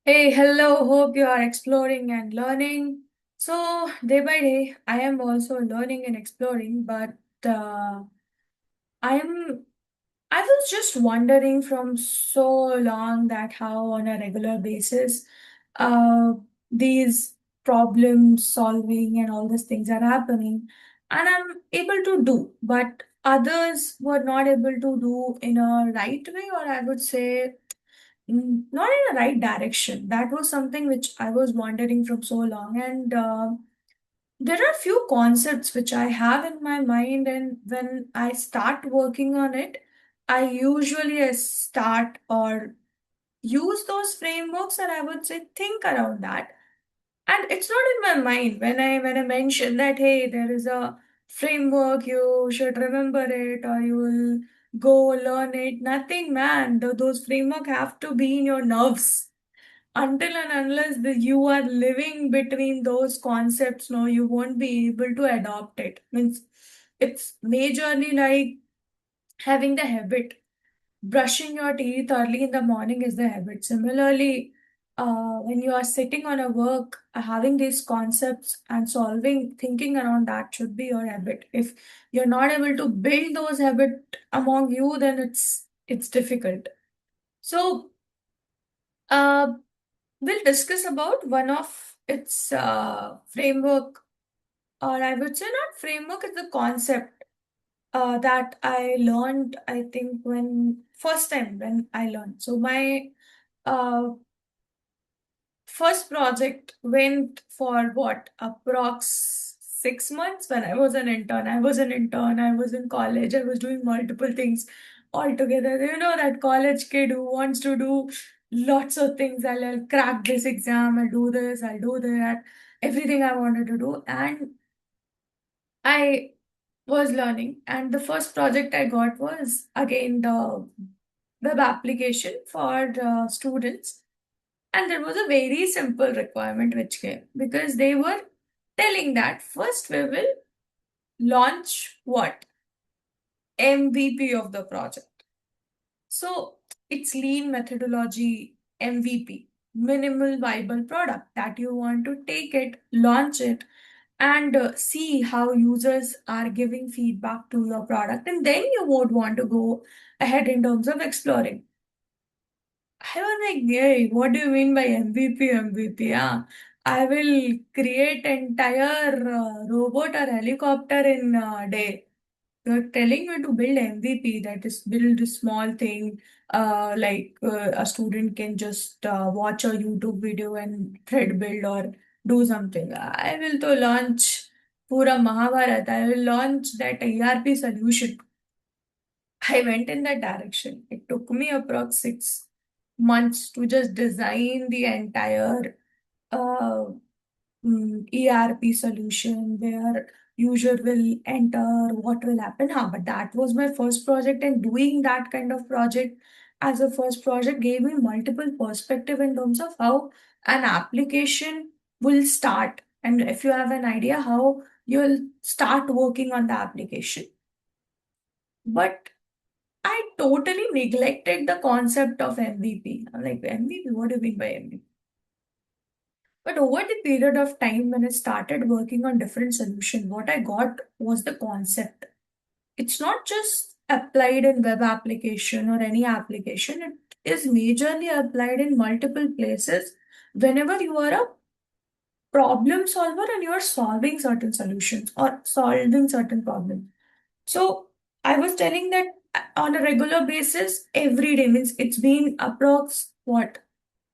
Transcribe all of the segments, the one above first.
Hey, hello. Hope you are exploring and learning. So, day by day, I am also learning and exploring, but uh, I am I was just wondering from so long that how on a regular basis uh, these problem solving and all these things are happening, and I'm able to do, but others were not able to do in a right way, or I would say not in a right direction. That was something which I was wondering from so long. And there are few concepts which I have in my mind, and when I start working on it, I usually start or use those frameworks, and I would say think around that. And it's not in my mind when I mention that hey, there is a framework, you should remember it or you will go learn it. Nothing, man. Those framework have to be in your nerves until and unless you are living between those concepts. No, you won't be able to adopt it. Means it's majorly like having the habit. Brushing your teeth early in the morning is the habit. Similarly, when you are sitting on a work, having these concepts and solving, thinking around that should be your habit. If you're not able to build those habit among you, then it's difficult. So, uh, we'll discuss about one of its framework, or I would say not framework, it's the concept that I learned, I think, when first time when I learned. So my uh, first project went for what, approx 6 months when I was an intern. I was in college, I was doing multiple things all together. You know, that college kid who wants to do lots of things. I'll crack this exam, I'll do this, I'll do that, everything I wanted to do. And I was learning, and the first project I got was again the web application for students. And there was a very simple requirement which came because they were telling that first we will launch what? MVP of the project. So it's lean methodology, MVP, minimal viable product, that you want to take it, launch it, and see how users are giving feedback to your product. And then you would want to go ahead in terms of exploring. I was like, hey, what do you mean by MVP, MVP? Yeah, I will create entire robot or helicopter in a day. You're telling me to build MVP, that is build a small thing, a student can just watch a YouTube video and thread build or do something. I will to launch Pura Mahabharata. I will launch that ERP solution. I went in that direction. It took me approx 6 months to just design the entire uh, ERP solution where user will enter, what will happen. But that was my first project, and doing that kind of project as a first project gave me multiple perspective in terms of how an application will start, and if you have an idea how you'll start working on the application. But I totally neglected the concept of MVP. I'm like, MVP, what do you mean by MVP? But over the period of time when I started working on different solutions, what I got was the concept. It's not just applied in web application or any application. It is majorly applied in multiple places whenever you are a problem solver and you are solving certain solutions or solving certain problems. So I was telling that on a regular basis, every day means it's been approx what,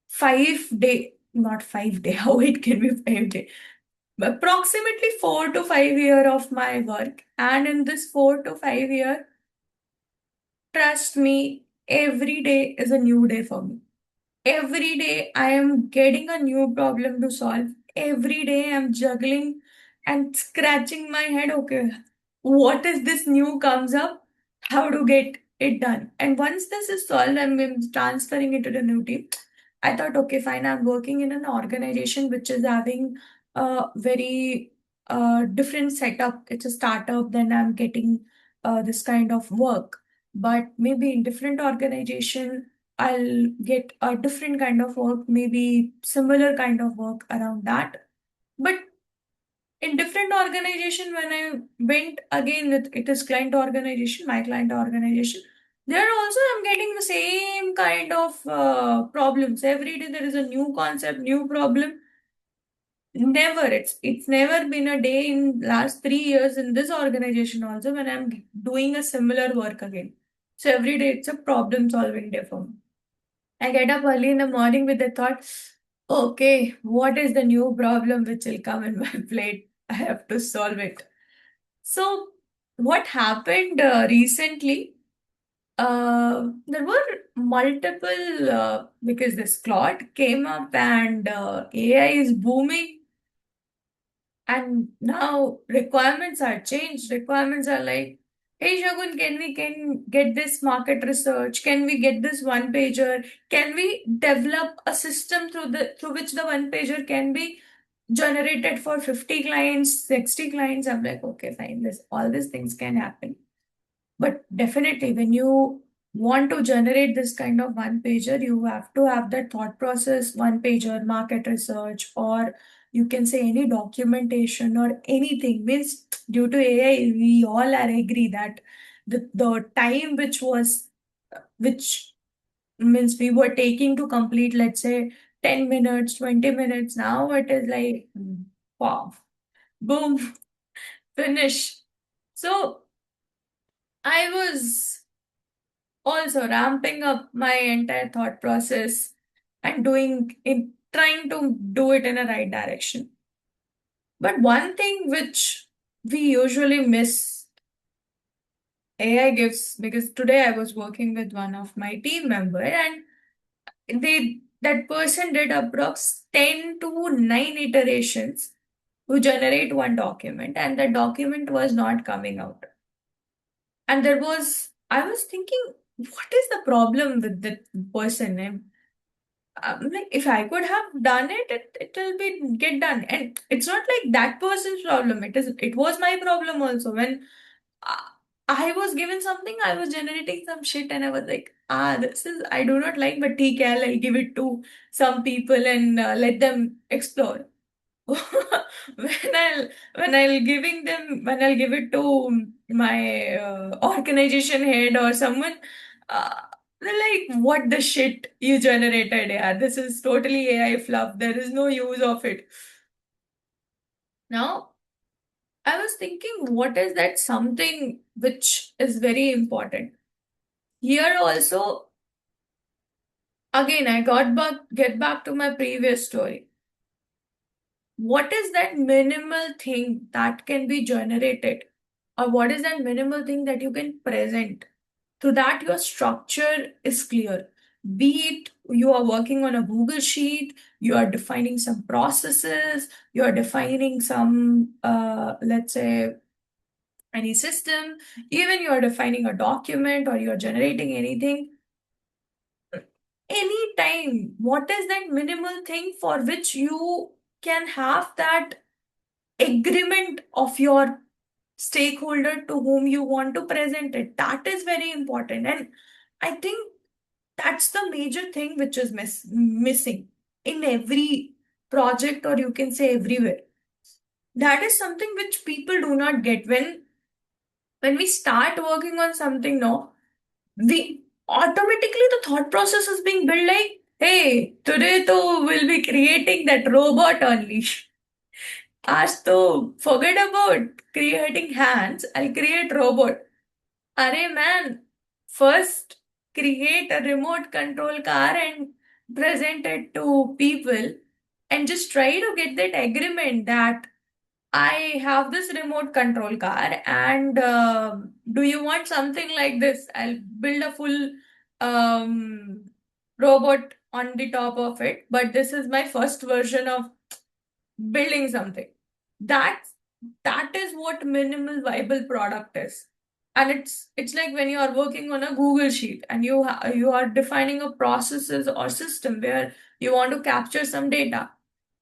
5 day, not 5 day, how it can be 5 day, approximately 4 to 5 year of my work. And in this 4 to 5 year, trust me, every day is a new day for me. Every day I am getting a new problem to solve. Every day I'm juggling and scratching my head. Okay, what is this new comes up? How to get it done? And once this is solved, I'm transferring it to the new team. I thought, okay, fine. I'm working in an organization which is having a very different setup. It's a startup. Then I'm getting this kind of work. But maybe in different organization, I'll get a different kind of work, maybe similar kind of work around that. But in different organization, when I went again with it is client organization, my client organization, there also I'm getting the same kind of problems. Every day there is a new concept, new problem. Never, it's never been a day in last 3 years in this organization also when I'm doing a similar work again. So every day it's a problem solving day for me. I get up early in the morning with the thought, okay, what is the new problem which will come in my plate? I have to solve it. So, what happened recently? There were multiple, because this Claude came up and AI is booming, and now requirements are changed. Requirements are like, hey Shagun, can get this market research? Can we get this one pager? Can we develop a system through which the one pager can be generated for 50 clients, 60 clients? I'm like, okay, fine, this all these things can happen. But definitely, when you want to generate this kind of one pager, you have to have that thought process, one pager, market research, or you can say any documentation or anything. Means due to AI, we all are agree that the time which means we were taking to complete, let's say 10 minutes, 20 minutes, now it is like wow, boom, finish. So I was also ramping up my entire thought process and doing in trying to do it in a right direction. But one thing which we usually miss, AI gives, because today I was working with one of my team member and that person did approx 10 to 9 iterations to generate one document, and the document was not coming out. And I was thinking, what is the problem with the person? Like if I could have done it, it will be get done. And it's not like that person's problem. It was my problem also. When uh, I was given something, I was generating some shit and I was like, this is I do not like, but take care, I'll give it to some people and let them explore. When I'll give it to my organization head or someone, uh, they're like, what the shit you generated? Yeah, this is totally AI fluff. There is no use of it. Now, I was thinking, what is that something which is very important? Here also, again, get back to my previous story. What is that minimal thing that can be generated? Or what is that minimal thing that you can present so that your structure is clear? Be it you are working on a Google Sheet, you are defining some processes, you are defining some, let's say, any system, even you are defining a document or you are generating anything, anytime, what is that minimal thing for which you can have that agreement of your stakeholder to whom you want to present it? That is very important. And I think that's the major thing which is missing in every project, or you can say everywhere. That is something which people do not get. When we start working on something, no, we automatically the thought process is being built like, hey, today to we'll be creating that robot only. As to forget about creating hands, I'll create robot. Arey man, first create a remote control car and present it to people and just try to get that agreement that I have this remote control car and do you want something like this? I'll build a full um, robot on the top of it, but this is my first version of building something. That's that is what minimal viable product is. And it's like when you are working on a Google Sheet and you are defining a processes or system where you want to capture some data.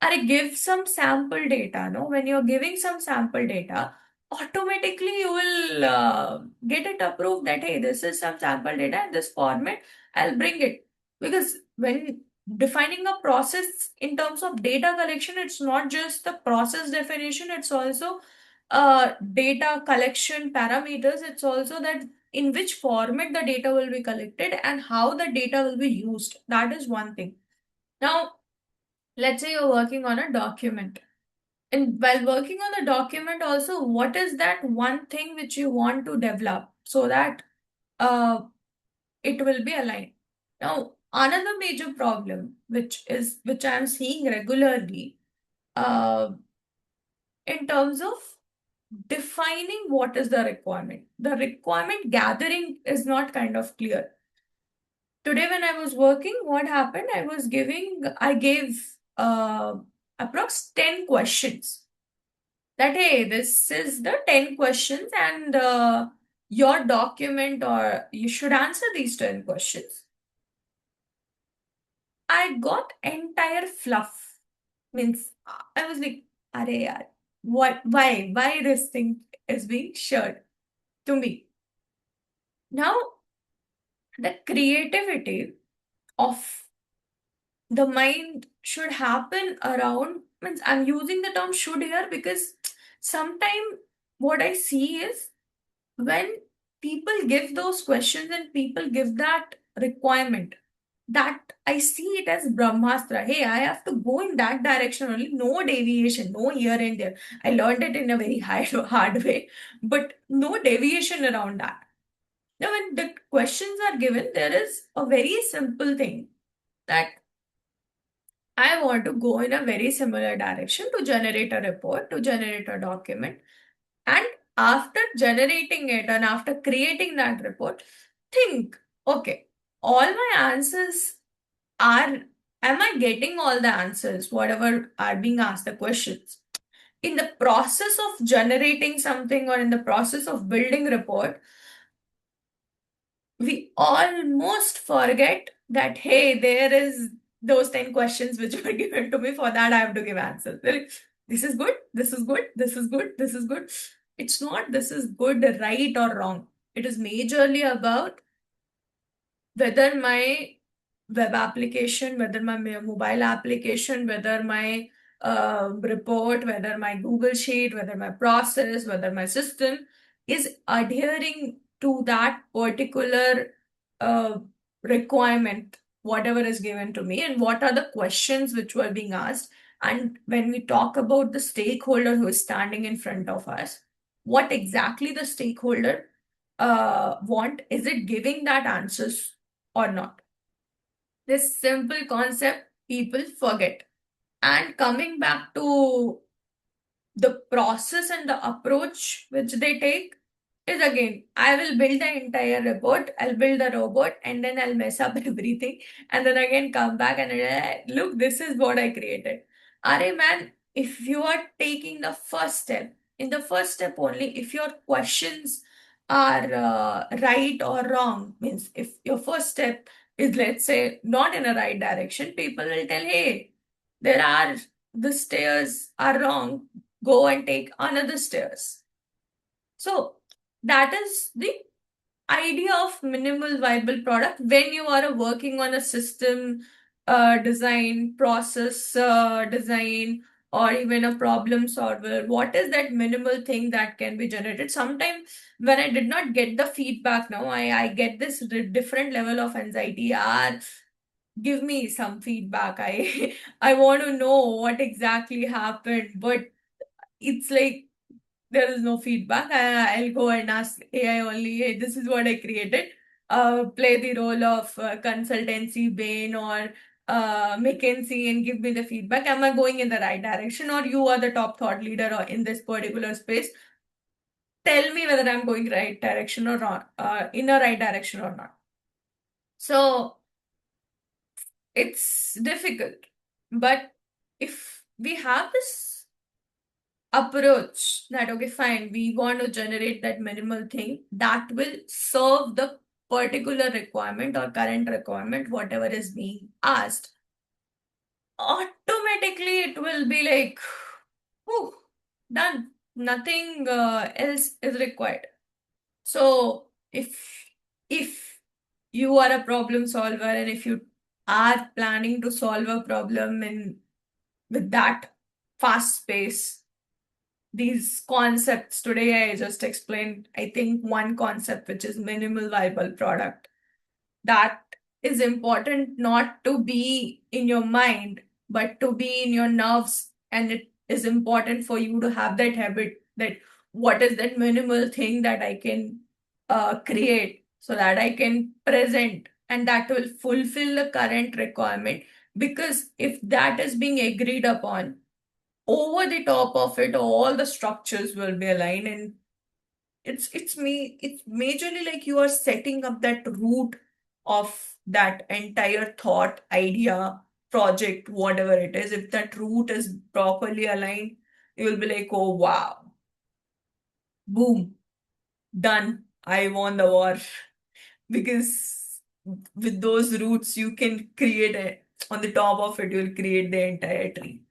And give some sample data, no? When you're giving some sample data, automatically you will get it approved that hey, this is some sample data in this format. I'll bring it. Because when defining a process in terms of data collection, it's not just the process definition, it's also data collection parameters. It's also that in which format the data will be collected and how the data will be used. That is one thing. Now, let's say you're working on a document. And while working on the document, also, what is that one thing which you want to develop so that uh, it will be aligned? Now, another major problem, which I'm seeing regularly, uh, in terms of defining what is the requirement. The requirement gathering is not kind of clear. Today, when I was working, what happened? I gave approx 10 questions that, hey, this is the 10 questions, and your document, or you should answer these 10 questions. I got entire fluff. Means I was like, Arey yaar, what, why this thing is being shared to me? Now, the creativity of the mind should happen around, means I'm using the term should here because sometimes what I see is when people give those questions and people give that requirement, that I see it as Brahmastra. Hey, I have to go in that direction only, no deviation, no here and there. I learned it in a very hard way, but no deviation around that. Now, when the questions are given, there is a very simple thing that I want to go in a very similar direction to generate a report, to generate a document. And after generating it and after creating that report, think, okay, all my answers are, am I getting all the answers, whatever are being asked, the questions? In the process of generating something or in the process of building report, we almost forget that, hey, there is those 10 questions which were given to me. For that, I have to give answers. They're like, this is good, this is good, this is good, this is good. It's not this is good, right, or wrong. It is majorly about whether my web application, whether my mobile application, whether my report, whether my Google Sheet, whether my process, whether my system is adhering to that particular uh, requirement, whatever is given to me, and what are the questions which were being asked. And when we talk about the stakeholder who is standing in front of us, what exactly the stakeholder want? Is it giving that answers or not? This simple concept people forget. And coming back to the process and the approach which they take is, again, I will build the entire report, I'll build the robot, and then I'll mess up everything, and then again come back and look, this is what I created. Are man, if you are taking the first step, in the first step only, if your questions are right or wrong, means if your first step is, let's say, not in a right direction, people will tell, hey, there are the stairs are wrong, go and take another stairs. So that is the idea of minimal viable product when you are working on a system design, process design, or even a problem solver. What is that minimal thing that can be generated? Sometimes when I did not get the feedback, now I get this different level of anxiety. Give me some feedback. I want to know what exactly happened, but it's like there is no feedback. I'll go and ask AI only, hey, this is what I created. Play the role of consultancy, Bain or McKinsey, and give me the feedback. Am I going in the right direction, or you are the top thought leader or in this particular space? Tell me whether I'm going right direction or not, in a right direction or not. So it's difficult, but if we have this approach that, okay, fine, we want to generate that minimal thing that will serve the particular requirement or current requirement, whatever is being asked, automatically it will be like, whew, done. Nothing else is required. So if you are a problem solver, and if you are planning to solve a problem in with that fast pace. These concepts today I just explained, I think one concept which is minimal viable product, that is important not to be in your mind but to be in your nerves, and it is important for you to have that habit that what is that minimal thing that I can create so that I can present and that will fulfill the current requirement. Because if that is being agreed upon, over the top of it all the structures will be aligned, and it's majorly like you are setting up that root of that entire thought, idea, project, whatever it is. If that root is properly aligned, you will be like, oh wow, boom, done, I won the war. Because with those roots you can create on the top of it you'll create the entire tree.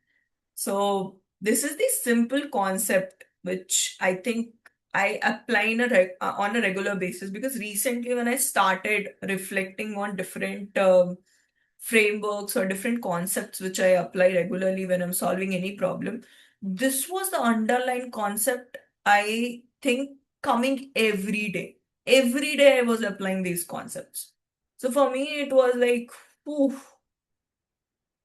So this is the simple concept which I think I apply on a regular basis, because recently when I started reflecting on different frameworks or different concepts which I apply regularly when I'm solving any problem, this was the underlying concept, I think, coming every day. Every day I was applying these concepts. So for me it was like, ooh,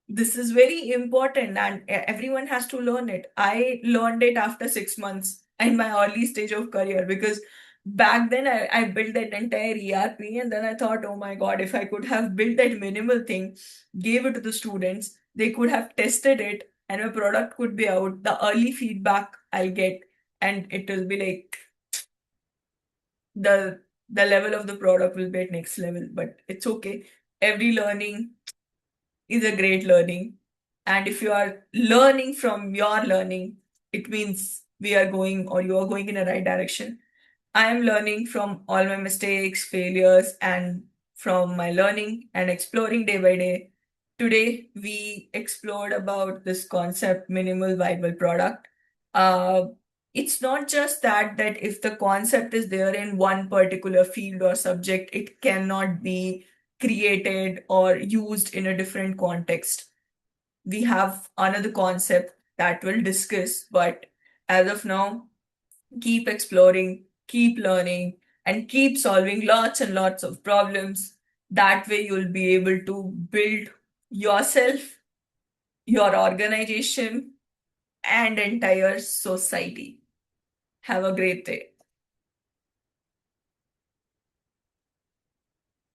this is very important and everyone has to learn it. I learned it after 6 months in my early stage of career, because back then I built that entire ERP and then I thought, oh my God, if I could have built that minimal thing, gave it to the students, they could have tested it and my product could be out. The early feedback I'll get and it will be like the level of the product will be at next level. But it's okay. Every learning is a great learning. And if you are learning from your learning, it means we are going or you are going in a right direction. I am learning from all my mistakes, failures, and from my learning and exploring day by day. Today, we explored about this concept minimal viable product. Uh, it's not just that if the concept is there in one particular field or subject, it cannot be created or used in a different context. We have another concept that we'll discuss, but as of now, keep exploring, keep learning, and keep solving lots and lots of problems. That way, you'll be able to build yourself, your organization, and entire society. Have a great day.